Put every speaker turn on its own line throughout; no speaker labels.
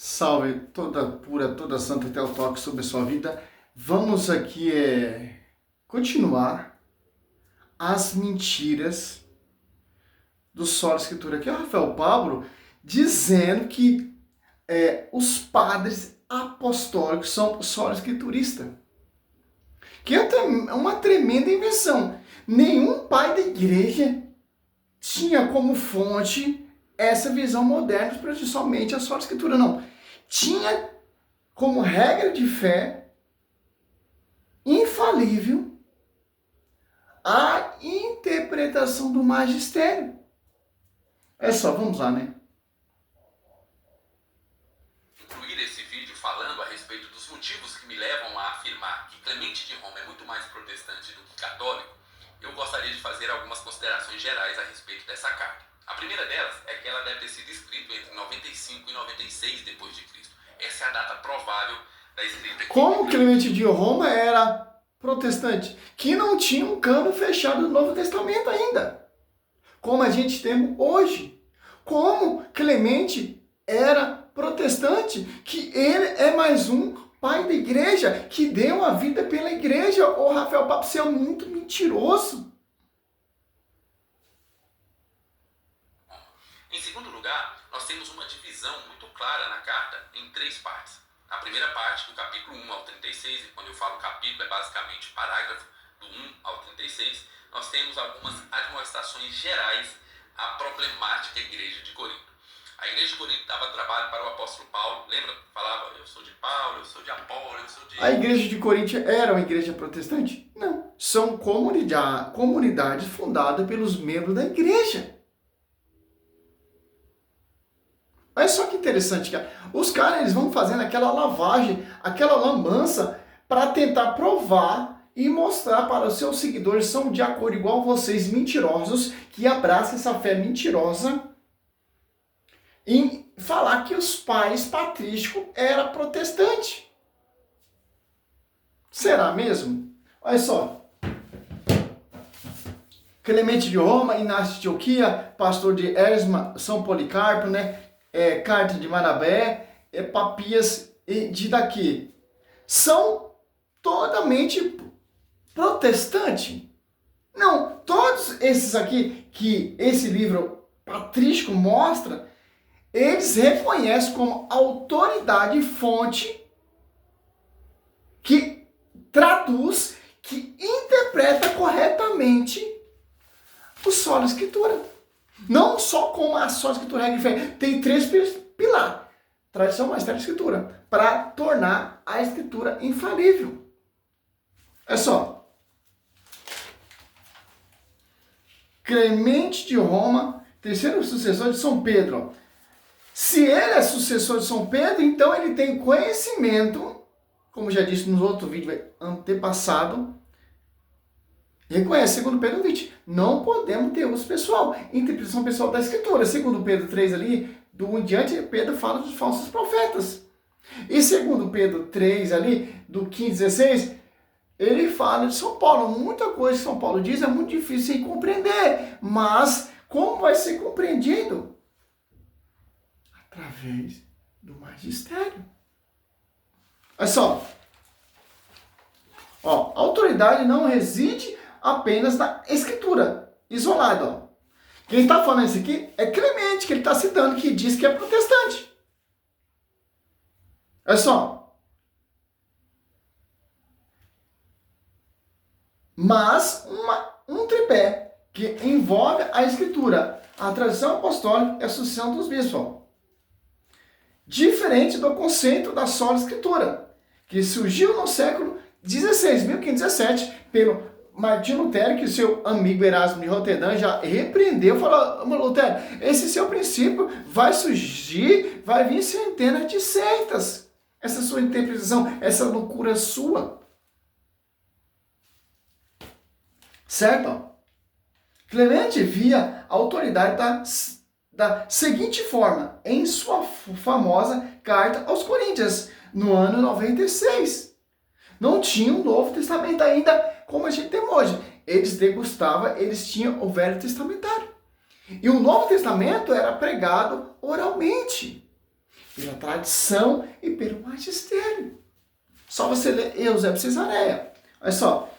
Salve toda pura, toda santa Teotoque sobre a sua vida. Vamos aqui continuar as mentiras do Sola Escritura. Aqui é o Rafael Pablo dizendo que os padres apostólicos são Sola Escriturista. Que é uma tremenda invenção. Nenhum pai da igreja tinha como fonte essa visão moderna para somente a Sola Escritura, não. Tinha como regra de fé infalível a interpretação do magistério. É só, vamos lá, né?
Concluir esse vídeo falando a respeito dos motivos que me levam a afirmar que Clemente de Roma é muito mais protestante do que católico, eu gostaria de fazer algumas considerações gerais a respeito dessa carta. A primeira delas é que ela deve ter sido escrita entre 95 e 96 depois de Cristo. Essa é a data provável da escrita.
Como Clemente de Roma era protestante, que não tinha um cano fechado do Novo Testamento ainda, como a gente tem hoje. Como Clemente era protestante, que ele é mais um pai da igreja, que deu a vida pela igreja. Ô Rafael Pablo, você é muito mentiroso.
Em segundo lugar, nós temos uma divisão muito clara na carta em três partes. A primeira parte, do capítulo 1 ao 36, e quando eu falo capítulo é basicamente o parágrafo do 1 ao 36, nós temos algumas admoestações gerais à problemática igreja de Corinto. A igreja de Corinto dava trabalho para o apóstolo Paulo, lembra? Falava, eu sou de Paulo, eu sou de Apolo, eu sou de...
A igreja de Corinto era uma igreja protestante? Não. São comunidades fundadas pelos membros da igreja. Olha só que interessante, cara. Os caras eles vão fazendo aquela lavagem, aquela lambança para tentar provar e mostrar para os seus seguidores são de acordo igual vocês, mentirosos, que abraçam essa fé mentirosa em falar que os pais patrísticos eram protestantes. Será mesmo? Olha só. Clemente de Roma, Inácio de Antioquia, pastor de Esma, São Policarpo, né? Carta de Marabé, Papias de daqui. São totalmente protestantes. Não, todos esses aqui que esse livro patrístico mostra, eles reconhecem como autoridade e fonte que traduz, que interpreta corretamente o Sola Escritura. Não só como a Sola Escritura regra de fé. Tem três pilares. Tradição, magistério e escritura. Para tornar a escritura infalível. É só. Clemente de Roma, terceiro sucessor de São Pedro. Se ele é sucessor de São Pedro, então ele tem conhecimento, como já disse no outro vídeo antepassado, reconhece, segundo Pedro 20, não podemos ter uso pessoal, interpretação pessoal da Escritura. Segundo Pedro 3 ali, do 1 em diante, Pedro fala dos falsos profetas. E segundo Pedro 3 ali, do 15 a 16, ele fala de São Paulo. Muita coisa que São Paulo diz é muito difícil de compreender, mas como vai ser compreendido? Através do magistério. Olha só. Ó, a autoridade não reside apenas na escritura, isolada. Ó. Quem está falando isso aqui é Clemente, que ele está citando, que diz que é protestante. Olha só. Mas um tripé que envolve a escritura, a tradição apostólica e a sucessão dos bispos. Ó. Diferente do conceito da sola escritura, que surgiu no século 16, 1517, pelo Martinho Lutero, que o seu amigo Erasmo de Roterdã já repreendeu, falou, Lutero, esse seu princípio vai surgir, vai vir centenas de seitas. Essa sua interpretação, essa loucura sua. Certo? Clemente via a autoridade da seguinte forma, em sua famosa carta aos Coríntios, no ano 96. Não tinha um Novo Testamento ainda, como a gente tem hoje. Eles degustavam, eles tinham o Velho Testamentário. E o Novo Testamento era pregado oralmente. pela tradição e pelo magistério. Só você ler Eusébio Cesareia. Olha só.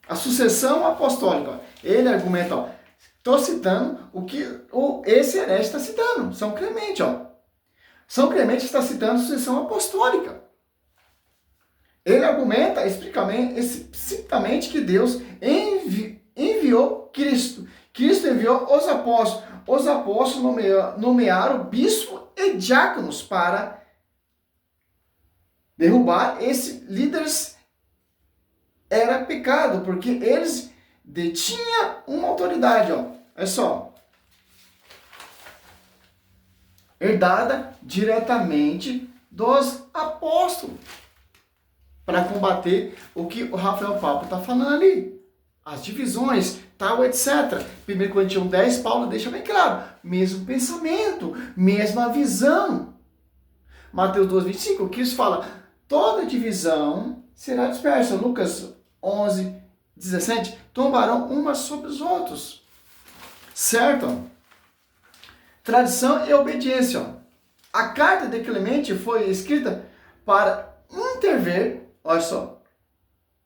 A sucessão apostólica. Ele argumenta, ó. Estou citando o que esse herege está citando. São Clemente, ó. São Clemente está citando a sucessão apostólica. Ele argumenta explicitamente que Deus enviou Cristo. Cristo enviou os apóstolos. Os apóstolos nomearam bispo e diáconos para derrubar esses líderes. Era pecado, porque eles detinham uma autoridade, ó. Olha só. Herdada diretamente dos apóstolos. Para combater o que o Rafael Papa está falando ali. As divisões, tal, etc. 1 Coríntios 10, Paulo deixa bem claro. Mesmo pensamento, mesma visão. Mateus 12, 25, Cristo fala, toda divisão será dispersa. Lucas 11, 17, tombarão umas sobre os outros. Certo? Tradição e obediência. A carta de Clemente foi escrita para intervir, olha só,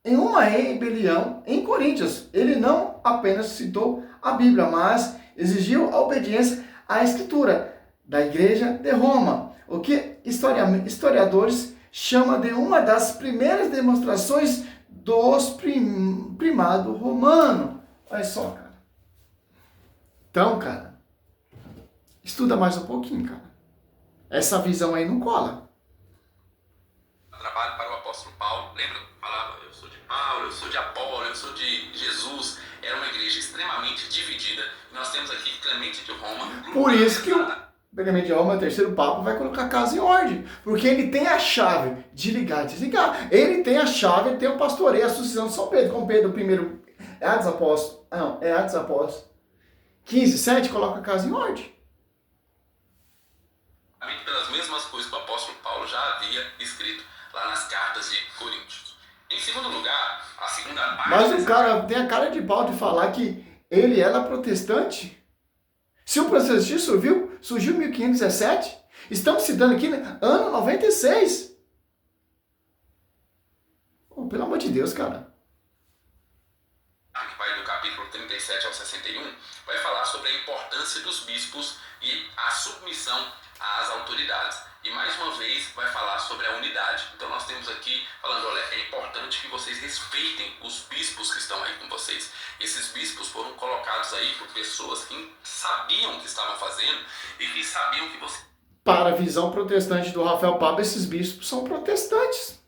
em uma rebelião em Coríntios. Ele não apenas citou a Bíblia, mas exigiu a obediência à Escritura da Igreja de Roma, o que historiadores chamam de uma das primeiras demonstrações dos primado romano. Olha só, cara. Então, cara, estuda mais um pouquinho, cara. Essa visão aí não cola.
Trabalho para o apóstolo Paulo. Lembra que falava, eu sou de Paulo, eu sou de Apolo, eu sou de Jesus. Era uma igreja extremamente dividida. E nós temos aqui Clemente de Roma.
Por isso que o Clemente de Roma, o terceiro papa, vai colocar a casa em ordem. Porque ele tem a chave de ligar e desligar. Ele tem a chave, ele tem o pastoreio, a sucessão de São Pedro. Com Pedro I, é Atos Apóstolos. Não, é Atos Apóstolos. 15, 7, coloca a casa em ordem.
Pelas mesmas coisas que o apóstolo Paulo já havia escrito lá nas cartas de Coríntios. Em segundo lugar, a segunda parte...
Mas o cara tem a cara de pau de falar que ele era protestante. Se o protestantismo surgiu em 1517, estamos citando aqui, né, ano 96. Oh, pelo amor de Deus, cara.
Que vai do capítulo 37 ao 61, vai falar sobre a importância dos bispos e a submissão às autoridades. E mais uma vez vai falar sobre a unidade. Então nós temos aqui falando, olha, é importante que vocês respeitem os bispos que estão aí com vocês. Esses bispos foram colocados aí por pessoas que sabiam o que estavam fazendo e que sabiam que você...
Para a visão protestante do Rafael Papa, esses bispos são protestantes.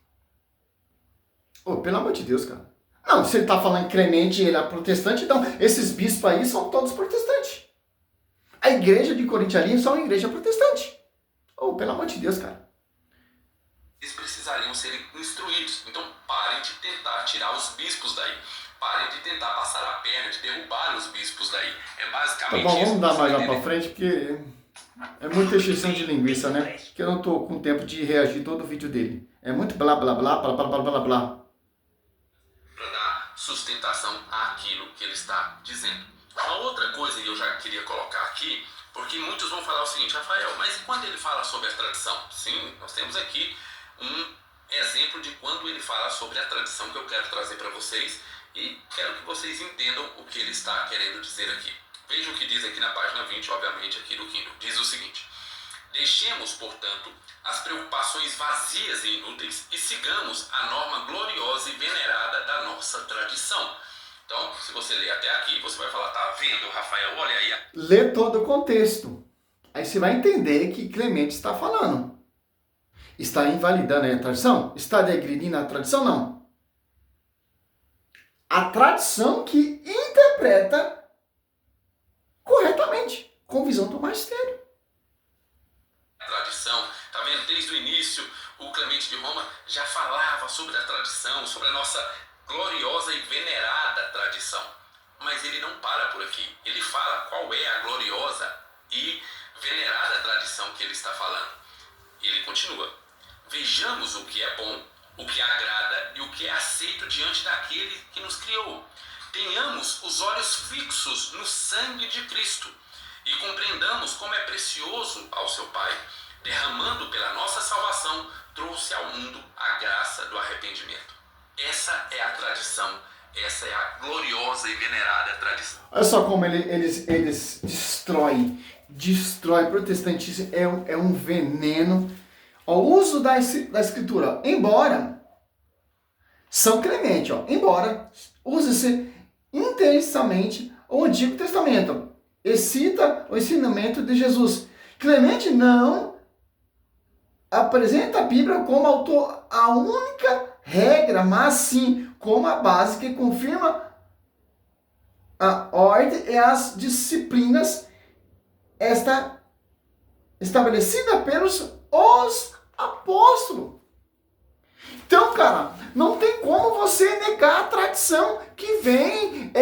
Oh, pelo amor de Deus, cara. Não, se ele está falando Clemente e ele é protestante, então esses bispos aí são todos protestantes. A igreja de Corinto ali é só uma igreja protestante. Oh, pelo amor de Deus, cara.
Eles precisariam ser instruídos. Então parem de tentar tirar os bispos daí. Parem de tentar passar a perna, de derrubar os bispos daí. É basicamente
tá bom,
isso.
Vamos dar mais lá pra frente, porque é muita exceção de linguiça, né? Que eu não tô com tempo de reagir todo o vídeo dele. É muito blá blá blá, blá blá blá blá blá.
Para dar sustentação àquilo que ele está dizendo. Uma outra coisa que eu já queria colocar aqui, porque muitos vão falar o seguinte, Rafael, mas e quando ele fala sobre a tradição? Sim, nós temos aqui um exemplo de quando ele fala sobre a tradição que eu quero trazer para vocês e quero que vocês entendam o que ele está querendo dizer aqui. Veja o que diz aqui na página 20, obviamente, aqui do Kindle. Diz o seguinte: deixemos, portanto, as preocupações vazias e inúteis e sigamos a norma gloriosa e venerada da nossa tradição. Então, se você ler até aqui, você vai falar, tá vendo, Rafael, olha aí.
Lê todo o contexto. Aí você vai entender que Clemente está falando. Está invalidando a tradição? Está degredindo a tradição? Não. A tradição que interpreta corretamente, com visão do magistério.
Tradição, tá vendo? Desde o início, o Clemente de Roma já falava sobre a tradição, sobre a nossa gloriosa e venerada tradição. Mas ele não para por aqui. Ele fala qual é a gloriosa e venerada tradição que ele está falando. Ele continua: vejamos o que é bom, o que agrada e o que é aceito diante daquele que nos criou. Tenhamos os olhos fixos no sangue de Cristo e compreendamos como é precioso ao seu Pai, derramando pela nossa salvação, trouxe ao mundo a graça do arrependimento. Essa é a tradição, essa é a gloriosa e venerada tradição.
Olha só como eles destrói o protestantismo, é um veneno. O uso da escritura, embora São Clemente, embora use-se intensamente o Antigo Testamento e cita o ensinamento de Jesus, Clemente não apresenta a Bíblia como a única regra, mas sim como a base que confirma a ordem e as disciplinas estabelecida pelos os apóstolos. Então, cara, não tem como você negar a tradição que vem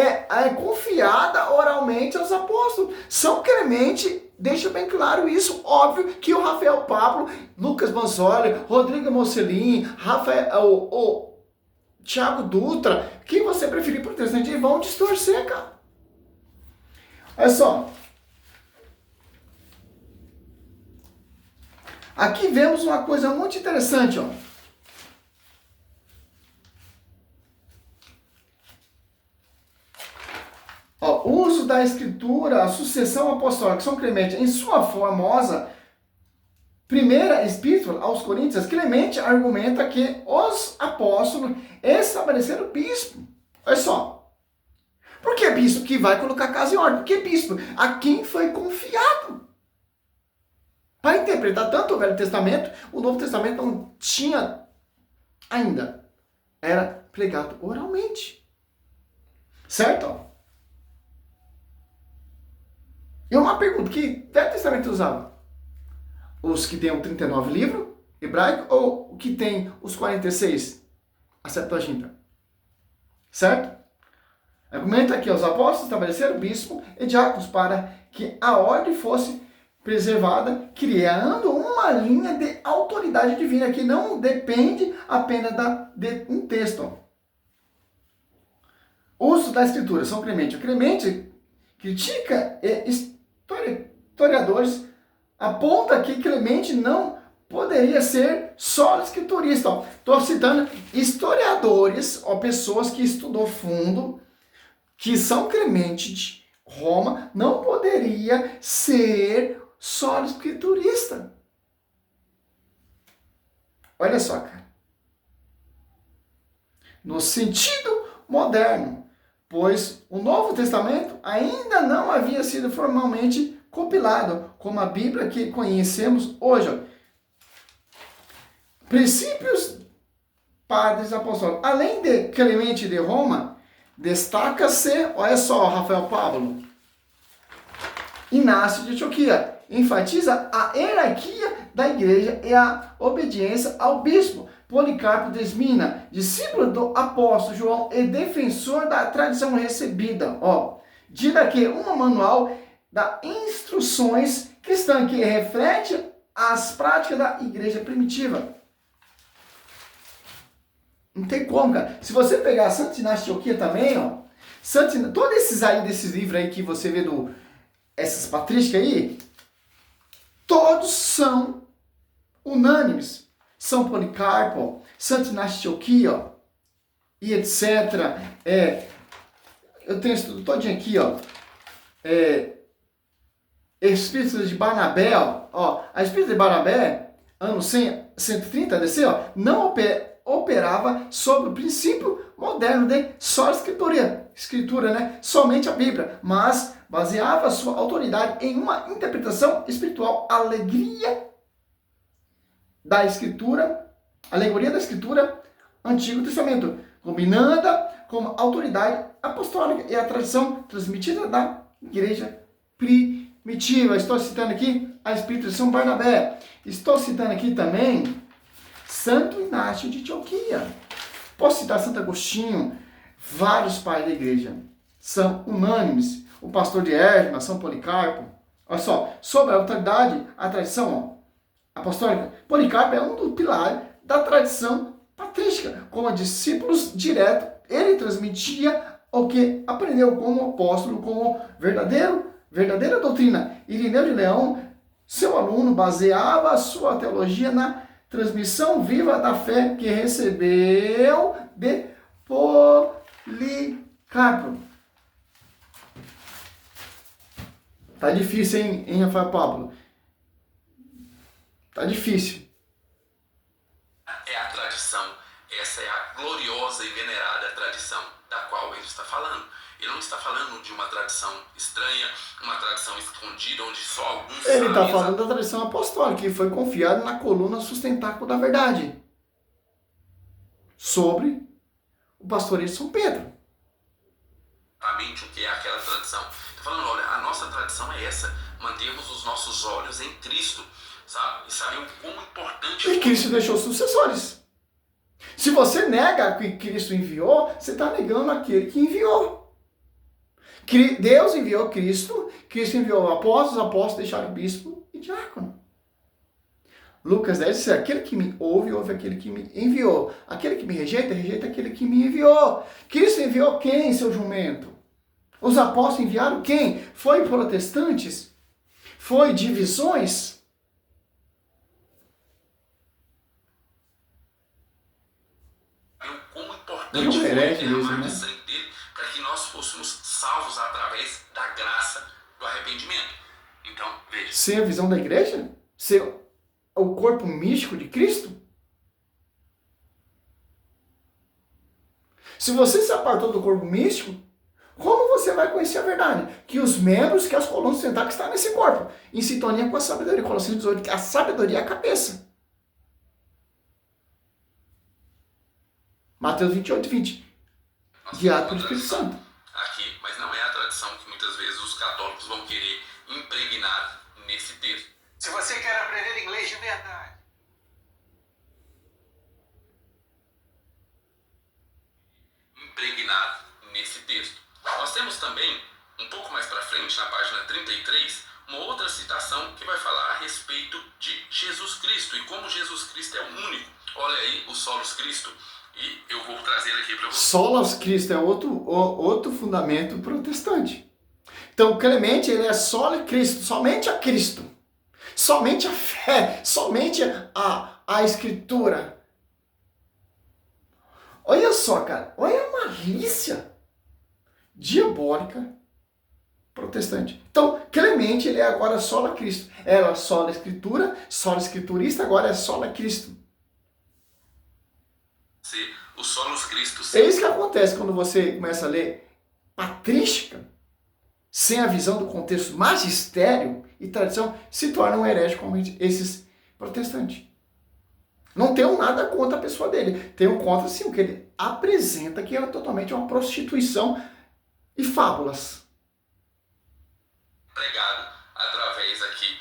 confiada oralmente aos apóstolos. São Clemente deixa bem claro isso. Óbvio que o Rafael Pablo, Lucas Mansoli, Rodrigo Mocelin, o Thiago Dutra, quem você preferir protestante, vão distorcer, cara. Olha só. Aqui vemos uma coisa muito interessante, o uso da escritura, a sucessão apostólica, São Clemente, em sua famosa primeira epístola aos Coríntios, Clemente argumenta que os apóstolos estabeleceram bispo. Olha só. Por que bispo? Que vai colocar a casa em ordem. Por que bispo? A quem foi confiado. Para interpretar tanto o Velho Testamento, o Novo Testamento não tinha ainda. Era pregado oralmente. Certo? E uma pergunta, que Velho Testamento usava? Os que tem o 39 livro hebraico ou o que tem os 46? A Septuaginta. Certo? Argumenta que os apóstolos estabeleceram bispo e diáconos para que a ordem fosse preservada, criando uma linha de autoridade divina que não depende apenas de um texto. Uso da escritura, São Clemente. O Clemente critica historiadores, aponta que Clemente não poderia ser só escriturista. Estou citando historiadores, pessoas que estudou fundo, que São Clemente de Roma não poderia ser só escriturista. Olha só, cara. No sentido moderno, pois o Novo Testamento ainda não havia sido formalmente compilado, como a Bíblia que conhecemos hoje. Princípios padres apóstolos. Além de Clemente de Roma, destaca-se, olha só, Rafael Pablo, Inácio de Antioquia, enfatiza a hierarquia da igreja e a obediência ao bispo. Policarpo de Esmina, discípulo do apóstolo João e defensor da tradição recebida. Diz aqui um manual das instruções cristãs que reflete as práticas da igreja primitiva. Não tem como, cara. Se você pegar Santo Inácio de Antioquia também, todos desses livros aí que você vê essas patrísticas aí, todos são unânimes. São Policarpo, Santo Inácio de Antioquia, e etc. Eu tenho estudo todinho aqui, Espírito de Barnabé, a Espírito de Barnabé, ano 130 DC, não operava sobre o princípio moderno de só escritura, né? Somente a Bíblia, mas baseava sua autoridade em uma interpretação espiritual, alegoria da Escritura, Antigo Testamento, combinada com a autoridade apostólica e a tradição transmitida da igreja primitiva. Estou citando aqui a Espírito de São Barnabé. Estou citando aqui também Santo Inácio de Antioquia. Posso citar Santo Agostinho. Vários pais da igreja são unânimes. O pastor de Érgima, São Policarpo. Olha só, sobre a autoridade, a tradição apostólica, Policarpo é um dos pilares da tradição patrística. Como discípulos direto, ele transmitia o que aprendeu como apóstolo, como verdadeiro verdadeira doutrina. Irineu de Leão, seu aluno, baseava a sua teologia na transmissão viva da fé que recebeu de Policarpo. Tá difícil, hein, Rafael Pablo? Tá difícil.
É a tradição, essa é a gloriosa e venerada tradição da qual ele está falando. Ele não está falando de uma tradição estranha, uma tradição escondida, onde só alguns sabem.
Ele está falando da tradição apostólica, que foi confiada na coluna sustentáculo da verdade, sobre o pastoreio de São Pedro.
Exatamente o que é aquela tradição. Estou falando, olha, a nossa tradição é essa, mantermos os nossos olhos em Cristo, sabe? E saber o quão importante...
E Cristo deixou sucessores. Se você nega que Cristo enviou, você está negando aquele que enviou. Deus enviou Cristo, Cristo enviou apóstolos, os apóstolos deixaram bispo e diácono. Lucas 10 diz, aquele que me ouve, ouve aquele que me enviou. Aquele que me rejeita, rejeita aquele que me enviou. Cristo enviou quem, seu jumento? Os apóstolos enviaram quem? Foi protestantes? Foi divisões?
Como importante foi derramar de sangue dele para que nós fôssemos salvos através da graça do arrependimento. Então, veja.
Sem a visão da igreja? Ser o corpo místico de Cristo? Se você se apartou do corpo místico, como você vai conhecer a verdade? Que os membros, que as colunas sustentáculas estão nesse corpo, em sintonia com a sabedoria. Colossenses 18, que a sabedoria é a cabeça. Mateus 28, 20. Guiado pelo Espírito Santo.
Aqui, mas não é a tradição que muitas vezes os católicos vão querer impregnar nesse texto.
Se você quer aprender inglês de verdade.
Impregnado nesse texto. Nós temos também, um pouco mais para frente, na página 33, uma outra citação que vai falar a respeito de Jesus Cristo e como Jesus Cristo é o único. Olha aí o Solos Cristo. E eu vou trazer aqui para você.
Solas Cristo é outro fundamento protestante. Então, Clemente, ele é só Cristo, somente a Cristo. Somente a fé, somente a Escritura. Olha só, cara, olha a malícia diabólica protestante. Então, Clemente, ele é agora só Cristo. Era só a Escritura, só a Escriturista, agora é só a Cristo.
O Solos Cristo.
É isso que acontece quando você começa a ler patrística, sem a visão do contexto magistério e tradição, se torna um herege como esses protestantes. Não tenho nada contra a pessoa dele. Tenho contra, sim, o que ele apresenta, que é totalmente uma prostituição e fábulas.
Pregado através aqui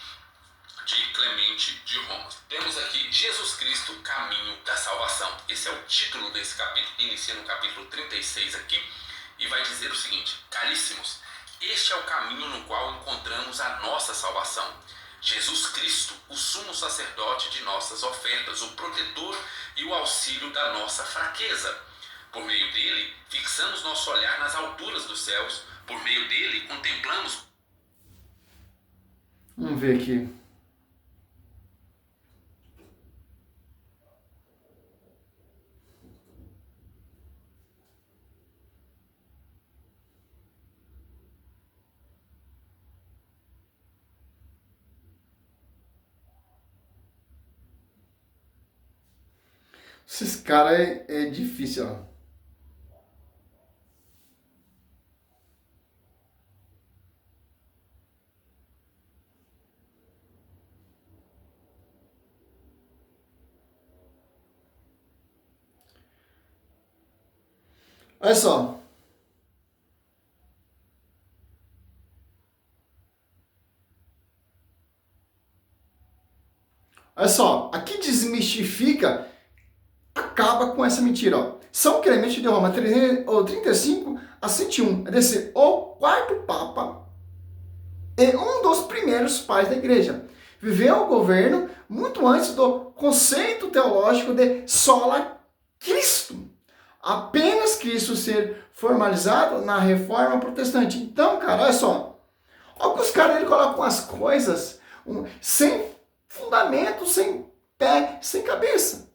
de Clemente de Roma. Temos aqui Jesus Cristo, caminho da salvação. Esse é o título desse capítulo, inicia no capítulo 36 aqui, e vai dizer o seguinte: caríssimos, este é o caminho no qual encontramos a nossa salvação. Jesus Cristo, o sumo sacerdote de nossas ofertas, o protetor e o auxílio da nossa fraqueza. Por meio dele, fixamos nosso olhar nas alturas dos céus. Por meio dele, contemplamos...
Vamos ver aqui. Esses caras é difícil, ó. Olha só. Olha só, aqui desmistifica, acaba com essa mentira. Ó. São Clemente de Roma, 35 a 101, é desse o quarto Papa e um dos primeiros pais da igreja. Viveu o governo muito antes do conceito teológico de sola Cristo. Apenas Cristo ser formalizado na reforma protestante. Então, cara, olha só. Olha que os caras ele colocam as coisas sem fundamento, sem pé, sem cabeça.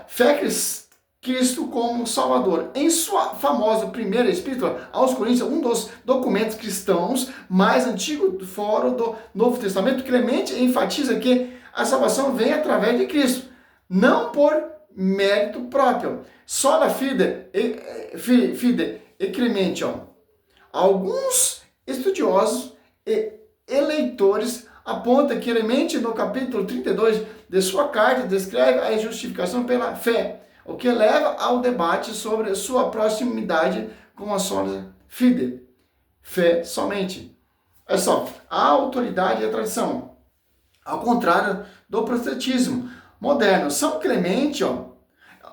Fé Cristo como Salvador. Em sua famosa primeira epístola aos Coríntios, um dos documentos cristãos mais antigos fora do Novo Testamento, Clemente enfatiza que a salvação vem através de Cristo, não por mérito próprio. Sola fide e Clemente. Alguns estudiosos e eleitores apontam que Clemente, no capítulo 32 de sua carta, descreve a justificação pela fé, o que leva ao debate sobre sua proximidade com a sola fide, fé somente. Olha só, a autoridade e a tradição, ao contrário do protestantismo moderno. São Clemente,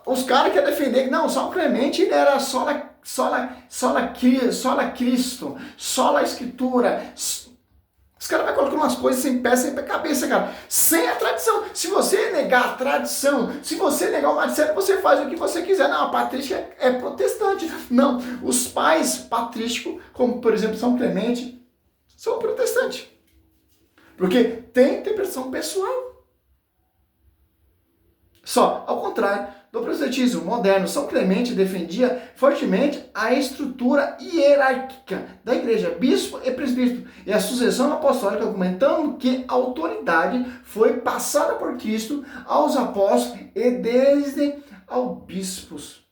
os caras querem defender que não, São Clemente ele era sola Cristo, sola Escritura. Os caras vão colocando umas coisas sem pé, sem cabeça, cara. Sem a tradição. Se você negar a tradição, se você negar o magistério, você faz o que você quiser. Não, a patrística é protestante. Não, os pais patrísticos, como por exemplo São Clemente, são protestantes. Porque tem interpretação pessoal. Só, ao contrário do protestantismo moderno, São Clemente defendia fortemente a estrutura hierárquica da igreja, bispo e presbítero, e a sucessão apostólica, argumentando que a autoridade foi passada por Cristo aos apóstolos e desde aos bispos.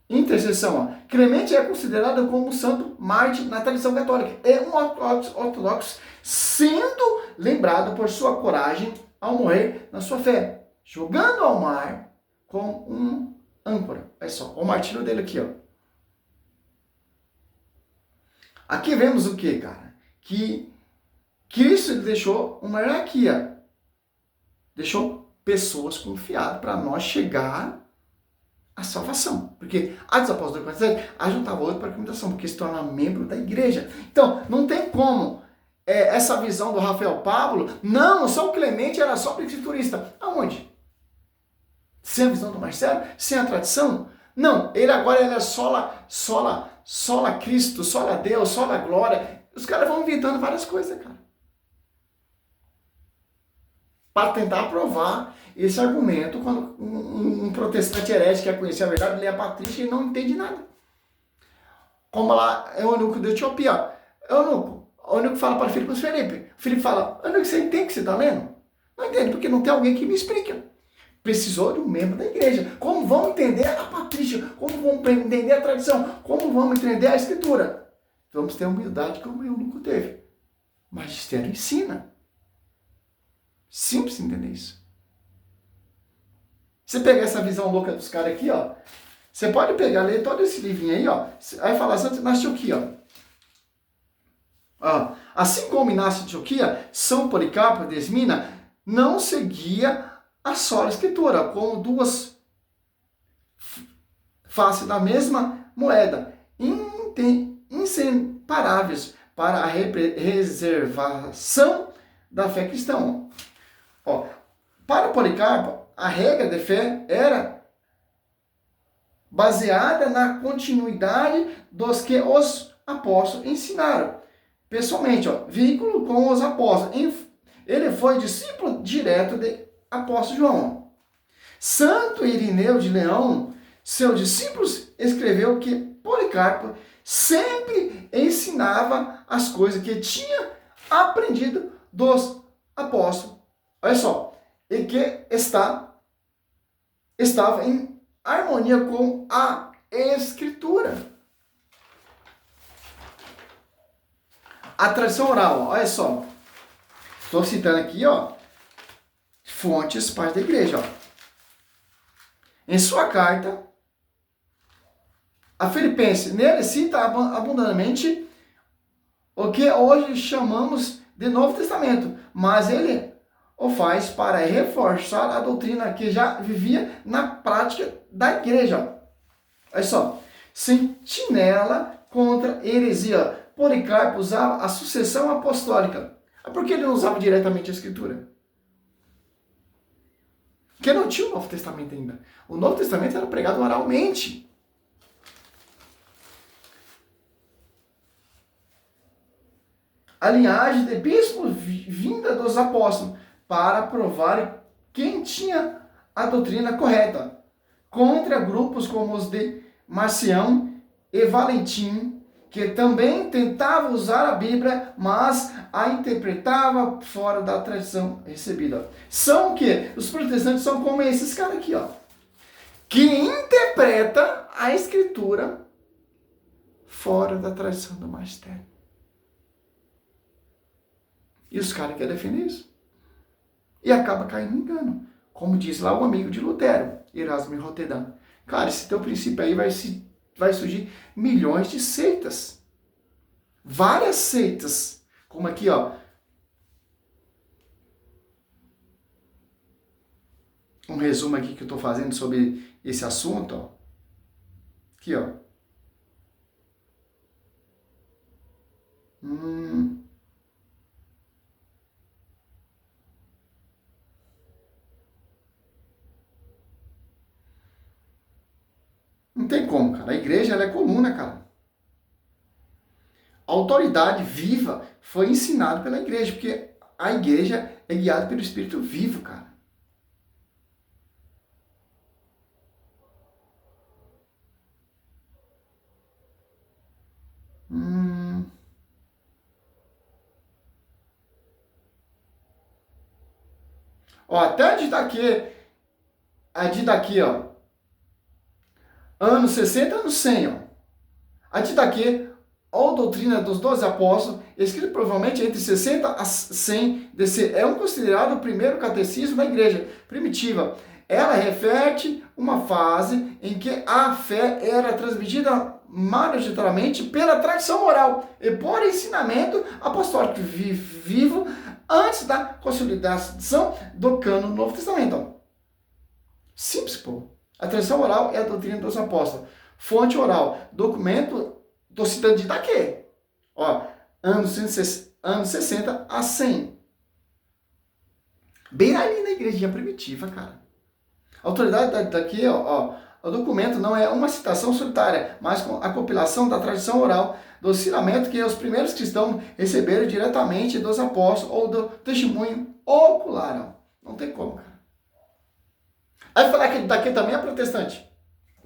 Intercessão. Clemente é considerado como santo mártir na tradição católica. É um ortodoxo, sendo lembrado por sua coragem ao morrer na sua fé, jogando ao mar com um âncora. Olha só, o martírio dele aqui, Aqui vemos o que, cara? Que Cristo ele deixou uma hierarquia. Deixou pessoas confiadas para nós chegar à salvação. Porque Atos dos Apóstolos 2:47 ajuntava outro para a comunicação, porque se torna membro da igreja. Então, não tem como essa visão do Rafael Pablo, não, São Clemente era só escriturista. Aonde? Sem a visão do Marcelo? Sem a tradição? Não, ele é sola Cristo, sola Deus, sola glória. Os caras vão inventando várias coisas, cara. Para tentar provar esse argumento quando um protestante herege quer conhecer a verdade, lê a patrística e não entende nada. Como lá é o eunuco da Etiópia. O eunuco fala para Filipe. Filipe fala, eunuco, você entende o que você está lendo? Não entende, porque não tem alguém que me explique. Precisou de um membro da igreja. Como vão entender a patrística? Como vão entender a tradição? Como vamos entender a escritura? Vamos ter humildade como o eunuco teve. O magistério ensina. Simples entender isso. Você pegar essa visão louca dos caras aqui, você pode pegar, ler todo esse livrinho aí, aí falar Santo Inácio de Antioquia, assim como Inácio de Antioquia, São Policarpo de Esmina não seguia a sola escritura, como duas faces da mesma moeda, inseparáveis para a reservação da fé cristã. Para Policarpo, a regra de fé era baseada na continuidade dos que os apóstolos ensinaram. Pessoalmente, vínculo com os apóstolos. Ele foi discípulo direto de apóstolo João. Santo Irineu de Leão, seu discípulo, escreveu que Policarpo sempre ensinava as coisas que tinha aprendido dos apóstolos. Olha só, e que estava em harmonia com a Escritura. A tradição oral, olha só. Estou citando aqui, fontes pais da igreja. Em sua carta, a Filipenses, nele cita abundantemente o que hoje chamamos de Novo Testamento, mas ele o faz para reforçar a doutrina que já vivia na prática da igreja. Olha só, sentinela contra heresia. Policarpo usava a sucessão apostólica. Por que ele não usava diretamente a escritura? Porque não tinha o Novo Testamento ainda. O Novo Testamento era pregado oralmente. a linhagem de bispos vinda dos apóstolos para provar quem tinha a doutrina correta, contra grupos como os de Marcião e Valentim, que também tentavam usar a Bíblia, mas a interpretava fora da tradição recebida. São o quê? Os protestantes são como esses caras aqui, ó, que interpreta a Escritura fora da tradição do magistério. E os caras querem defender isso. E acaba caindo em engano. Como diz lá o amigo de Lutero, Erasmo de Roterdã. Cara, esse teu princípio aí vai surgir milhões de seitas. Várias seitas. Como aqui, ó. Um resumo aqui que eu estou fazendo sobre esse assunto, ó. Aqui, ó. Não tem como, cara. A igreja, ela é coluna, cara. A autoridade viva foi ensinada pela igreja, porque a igreja é guiada pelo Espírito vivo, cara. Ó, até a de daqui, ó. Anos 60, anos 100, ó. A de daqui, ó, a doutrina dos 12 apóstolos, escrito provavelmente entre 60 a 100 DC, é considerado o primeiro catecismo da igreja primitiva. Ela reflete uma fase em que a fé era transmitida majoritariamente pela tradição oral e por ensinamento apostólico vivo antes da consolidação do cânon do Novo Testamento. Simples, pô. A tradição oral é a doutrina dos apóstolos. Fonte oral, documento do cidadão de daqui. Ó, anos 60 a 100. Bem ali na igrejinha primitiva, cara. A autoridade daqui, ó, o documento não é uma citação solitária, mas a compilação da tradição oral, do ensinamento que os primeiros cristãos receberam diretamente dos apóstolos ou do testemunho ocular. Não tem como, cara. Aí falar que daqui também é protestante.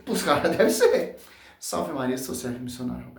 Os caras devem ser. Salve Maria, sou Sérgio Missionário.